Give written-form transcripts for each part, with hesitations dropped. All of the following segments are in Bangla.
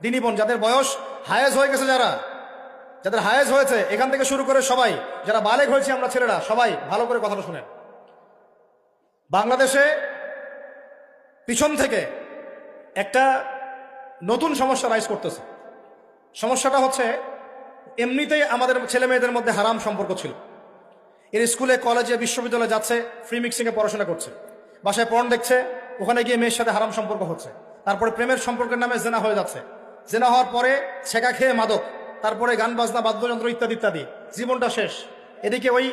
দিনী বোন, যাদের বয়স হায়েজ হয়ে গেছে, যাদের হায়েজ হয়েছে, এখান থেকে শুরু করে সবাই যারা বালেগ হয়েছে আমরা ছেলেরা, সবাই ভালো করে কথাটা শুনেন। বাংলাদেশে পিছন থেকে একটা নতুন সমস্যা রাইজ করতেছে। সমস্যাটা হচ্ছে, এমনিতেই আমাদের ছেলে মেয়েদের মধ্যে হারাম সম্পর্ক ছিল। এর স্কুলে, কলেজে, বিশ্ববিদ্যালয়ে যাচ্ছে, ফ্রি মিক্সিংয়ে পড়াশোনা করছে, বাসায় পর্ন দেখছে, ওখানে গিয়ে মেয়ের সাথে হারাম সম্পর্ক হচ্ছে, তারপরে প্রেমের সম্পর্কের নামে জেনা হয়ে যাচ্ছে, জেনা হওয়ার পরে ছেঁকা খেয়ে মাদক, তারপরে গান বাজনা, বাদ্যযন্ত্র ইত্যাদি ইত্যাদি, জীবনটা শেষ। এদিকে ওই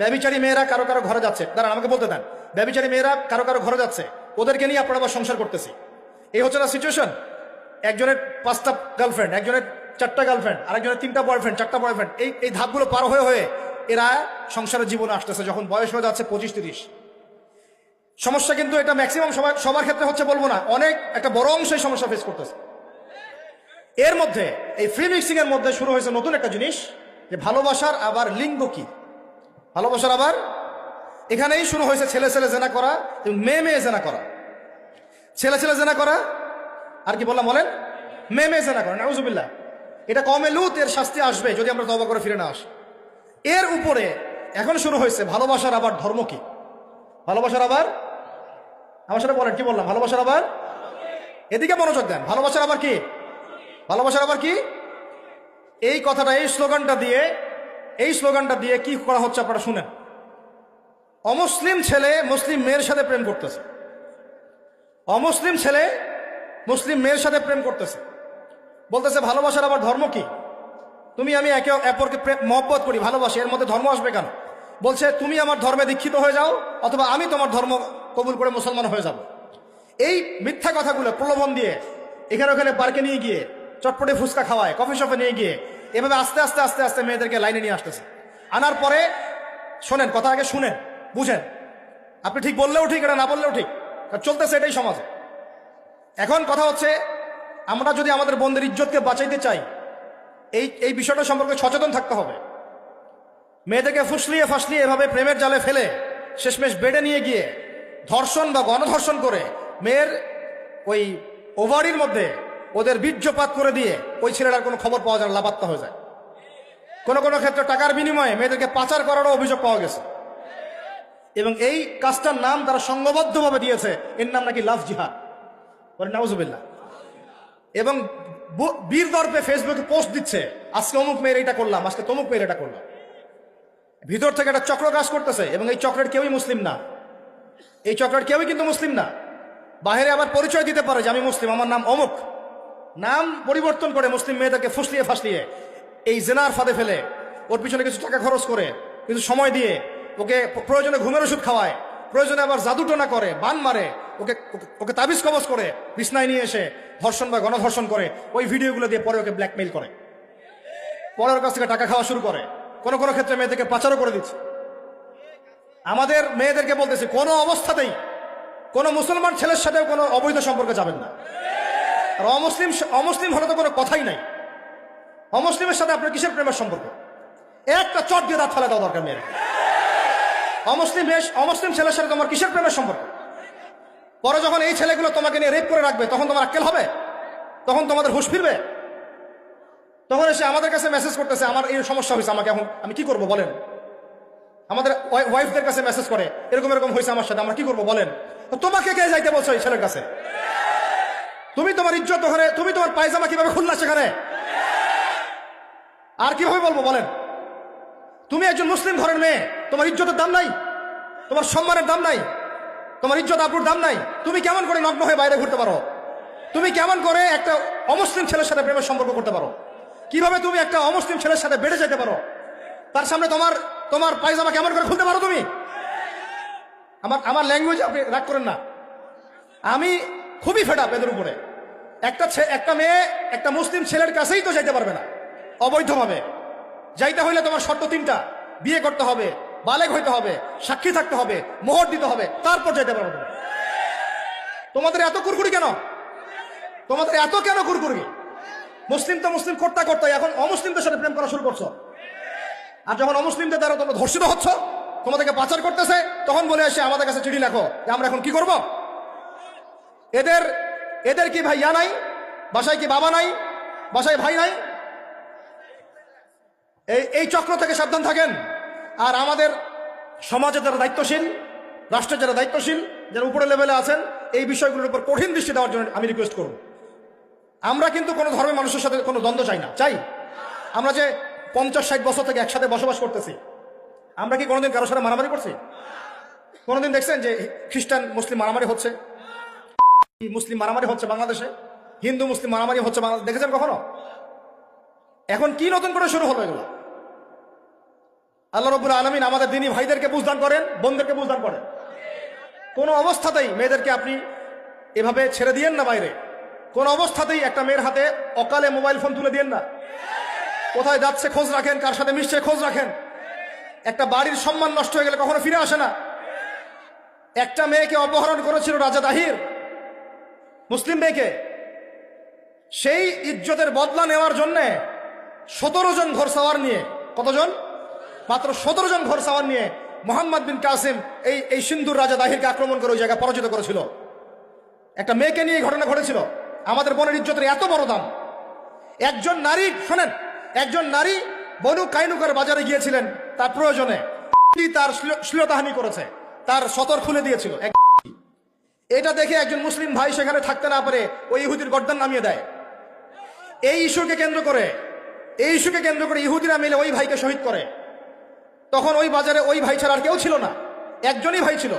ব্যভিচারী মেয়েরা কারো কারো ঘরে যাচ্ছে, দাঁড়ান আমাকে বলতে দেন, ব্যভিচারী মেয়েরা কারো কারো ঘরে যাচ্ছে, ওদেরকে নিয়ে আপনারা আবার সংসার করতেছি। এই হচ্ছে না সিচুয়েশন। একজনের 5টা গার্লফ্রেন্ড, একজনের 4টা গার্লফ্রেন্ড, আরেকজনের 3টা বয়ফ্রেন্ড, 4টা বয়ফ্রেন্ড, এই ধাপগুলো পার হয়ে হয়ে এরা সংসারের জীবনে আসতেছে যখন বয়স হয়ে যাচ্ছে 25-30। সমস্যা কিন্তু এটা ম্যাক্সিমাম সবার ক্ষেত্রে হচ্ছে বলবো না, অনেক একটা বড় অংশ এই সমস্যা ফেস করতেছে। এর মধ্যে এই ফ্রি মিক্সিং এর মধ্যে শুরু হয়েছে নতুন একটা জিনিস, যে ভালোবাসার আবার লিঙ্গ কি, ভালোবাসার আবার এখানেই শুরু হয়েছে ছেলে ছেলে জেনা করা এবং মেয়ে মেয়ে জেনা করা। ছেলে ছেলে জেনা করা আর কি বললাম বলেন, মেয়ে মেয়ে জেনা করা, নাউজুবিল্লাহ। এটা কওমে লূত, এর শাস্তি আসবে যদি আমরা তওবা করে ফিরে না আসি। এর উপরে এখন শুরু হয়েছে ভালোবাসার আবার ধর্ম কি, ভালোবাসার আবার, আমার সাথে বলেন কি বললাম, ভালোবাসার আবার, এদিকে মনোযোগ দেন, ভালোবাসার আবার কি, ভালোবাসার আবার কি। এই কথাটা, এই স্লোগানটা দিয়ে কি করা হচ্ছে আপনারা শুনেন। অমুসলিম ছেলে মুসলিম মেয়ের সাথে প্রেম করতেছে, অমুসলিম ছেলে মুসলিম মেয়ের সাথে প্রেম করতেছে, বলতেছে ভালোবাসার আবার ধর্ম কি, তুমি আমি একে অপরকে মহব্বত করি, ভালোবাসি, এর মধ্যে ধর্ম আসবে কেন? বলছে তুমি আমার ধর্মে দীক্ষিত হয়ে যাও, অথবা আমি তোমার ধর্ম কবুল করে মুসলমান হয়ে যাব। এই মিথ্যা কথাগুলো প্রলোভন দিয়ে এখানে ওখানে পার্কে নিয়ে গিয়ে চটপটে ফুচকা খাওয়ায়, কফি শপে নিয়ে গিয়ে এভাবে আস্তে আস্তে আস্তে আস্তে মেয়েদেরকে লাইনে নিয়ে আসতেছে। আনার পরে শোনেন, কথা আগে শুনেন, বুঝেন। আপনি ঠিক বললেও ঠিক, এটা না বললেও ঠিক, চলতেছে এটাই সমাজে। এখন কথা হচ্ছে, আমরা যদি আমাদের বোনদের ইজ্জতকে বাঁচাইতে চাই, এই বিষয়টা সম্পর্কে সচেতন থাকতে হবে। মেয়েদেরকে ফুসলিয়ে ফাসলিয়ে এভাবে প্রেমের জালে ফেলে শেষমেশ বেডে নিয়ে গিয়ে ধর্ষণ বা গণধর্ষণ করে মেয়ের ওই ওভারির মধ্যে ওদের বীর্যপাত করে দিয়ে ওই ছেলেটার কোনো খবর পাওয়া যায় না, লাপাত্তা হয়ে যায়। কোনো কোনো ক্ষেত্রে টাকার বিনিময়ে মেয়েদেরকে পাচার করারও অভিযোগ পাওয়া গেছে। এবং এই কাজটার নাম তারা সংঘবদ্ধভাবে দিয়েছে, এর নাম নাকি লাভ জিহাদ, বলেন নাউজুবিল্লাহ। এবং বীর দর্পে ফেসবুকে পোস্ট দিচ্ছে, আজকে অমুক মেয়ের এটা করলাম, আজকে তমুক মেয়ের এটা করলাম। ভিতর থেকে একটা চক্র কাজ করতেছে, এবং এই চক্রের কেউই মুসলিম না, এই চক্রের কেউই কিন্তু মুসলিম না। বাহিরে আবার পরিচয় দিতে পারে যে আমি মুসলিম, আমার নাম অমুক, নাম পরিবর্তন করে মুসলিম মেয়েটাকে ফুসলিয়ে ফাসলিয়ে এই জেনার ফাঁদে ফেলে ওর পিছনে কিছু টাকা খরচ করে, কিছু সময় দিয়ে ওকে প্রয়োজনে ঘুমের ওষুধ খাওয়ায়, প্রয়োজনে আবার জাদুটোনা করে, বান মারে, ওকে ওকে তাবিজ কবজ করে বিছনায় নিয়ে এসে ধর্ষণ বা গণধর্ষণ করে, ওই ভিডিওগুলো দিয়ে পরে ওকে ব্ল্যাকমেইল করে, পরে ওর কাছ থেকে টাকা খাওয়া শুরু করে, কোনো কোনো ক্ষেত্রে মেয়েদেরকে পাচারও করে দিচ্ছে। আমাদের মেয়েদেরকে বলতেছে, কোনো অবস্থাতেই কোনো মুসলমান ছেলের সাথেও কোনো অবৈধ সম্পর্কে যাবেন না। আর অমুসলিম হলে তো কোনো কথাই নাই। অমুসলিমের সাথে আপনার কিসের প্রেমের সম্পর্ক? একটা চট দিয়ে দাঁত ফেলে দেওয়া দরকার মেয়ের। অমুসলিম ছেলের সাথে তোমার কিসের প্রেমের সম্পর্ক? পরে যখন এই ছেলেগুলো তোমাকে নিয়ে রেপ করে রাখবে, তখন তোমার আক্কেল হবে? তখন তোমাদের হুঁশ ফিরবে? তখন এসে আমাদের কাছে মেসেজ করতেছে, আমার এই সমস্যা হয়েছে, আমাকে এখন আমি কি করবো বলেন? আমাদের ওয়াইফদের কাছে মেসেজ করে, এরকম এরকম হয়েছে আমার সাথে, আমরা কি করবো বলেন? তো তোমাকে কে যাইতে বলছো এই ছেলের কাছে? তুমি তোমার ইজ্জত ওখানে, তুমি তোমার পায়জামা কিভাবে খুললা সেখানে? আর কিভাবে বলবো বলেন? তুমি একজন মুসলিম ঘরের মেয়ে, তোমার ইজ্জতের দাম নাই, তোমার সম্মানের দাম নাই, তোমার ইজ্জত আবরুর দাম নাই। তুমি কেমন করে নগ্ন হয়ে বাইরে ঘুরতে পারো? তুমি কেমন করে একটা অমুসলিম ছেলের সাথে প্রেমের সম্পর্ক করতে পারো? কিভাবে তুমি একটা অমুসলিম ছেলের সাথে বেড়ে যেতে পারো? তার সামনে তোমার পায়জামা কেমন করে খুলতে পারো তুমি? আমার ল্যাঙ্গুয়েজ আপনি রাগ করেন না, আমি খুবই ফেড আপ এদের উপরে। একটা মেয়ে একটা মুসলিম ছেলের কাছেই তো যাইতে পারবে না অবৈধভাবে। যাইতে হইলে তোমার শর্ত 3টা, বিয়ে করতে হবে, বালেগ হইতে হবে, সাক্ষী থাকতে হবে, মোহর দিতে হবে, তারপর যেতে পারবে। তোমাদের এত কুরকুরি কেন? তোমাদের এত কেন কুরকুরি? মুসলিম তো মুসলিম করতে করতে এখন অমুসলিমদের সাথে প্রেম করা শুরু করছো। আর যখন অমুসলিমদের দ্বারা তোমরা ধর্ষিত হচ্ছ, তোমাদেরকে পাচার করতেছে, তখন বলে এসে আমাদের কাছে চিঠি লেখো যে আমরা এখন কি করব। এদের কি ভাই ইয়া নাই? বাসায় কি বাবা নাই? বাসায় ভাই নাই? এই চক্র থেকে সাবধান থাকেন। আর আমাদের সমাজে যারা দায়িত্বশীল, রাষ্ট্রের যারা দায়িত্বশীল, যারা উপরে লেভেলে আছেন, এই বিষয়গুলোর উপর কঠিন দৃষ্টি দেওয়ার জন্য আমি রিকোয়েস্ট করব। আমরা কিন্তু কোনো ধর্মের মানুষের সাথে কোনো দ্বন্দ্ব চাই না। চাই আমরা যে 50-60 বছর থেকে একসাথে বসবাস করতেছি, আমরা কি কোনোদিন কারোর সাথে মারামারি করছি? কোনোদিন দেখছেন যে খ্রিস্টান মুসলিম মারামারি হচ্ছে? মুসলিম মারামারি হচ্ছে বাংলাদেশে, হিন্দু মুসলিম মারামারি হচ্ছে বাংলাদেশে, দেখেছেন কখনো? এখন কি নতুন করে শুরু হলো এগুলো? আল্লাহ রাব্বুল আলামিন আমাদের দিনী ভাইদেরকে বুঝদান করেন, বোনদেরকে বুঝদান করেন। কোনো অবস্থাতেই মেয়েদেরকে আপনি এভাবে ছেড়ে দিয়েন না বাইরে। কোন অবস্থাতেই একটা মেয়ের হাতে অকালে মোবাইল ফোন তুলে দিয়েন না। কোথায় যাচ্ছে খোঁজ রাখেন, কার সাথে মিশছে খোঁজ রাখেন। একটা বাড়ির সম্মান নষ্ট হয়ে গেলে কখনো ফিরে আসে না। একটা মেয়েকে অপহরণ করেছিল রাজা দাহির, মুসলিম মেয়েকে। সেই ইজ্জতের বদলা নেওয়ার জন্যে 17 জন ঘোড়সাওয়ার নিয়ে, কতজন? মাত্র 17 জন ঘোড়সাওয়ার নিয়ে মোহাম্মদ বিন কাসিম এই সিন্ধুর রাজা দাহিরকে আক্রমণ করে ওই জায়গায় পরাজিত করেছিল। একটা মেয়েকে নিয়ে ঘটনা ঘটেছিল। আমাদের বোনের ইজ্জতের এত বড় দাম। একজন নারী, শোনেন, একজন নারী বনু কাইনুকার বাজারে গিয়েছিলেন তার প্রয়োজনে, তার শ্লীলতাহানি করেছে, তার সতর খুলে দিয়েছিল। এটা দেখে একজন মুসলিম ভাই সেখানে থাকতে না পারে ওই ইহুদির গর্দান নামিয়ে দেয়। এই ইস্যুকে কেন্দ্র করে ইহুদিরা মিলে ওই ভাইকে শহীদ করে। তখন ওই বাজারে ওই ভাই ছাড়া আর কেউ ছিল না, একজনই ভাই ছিল।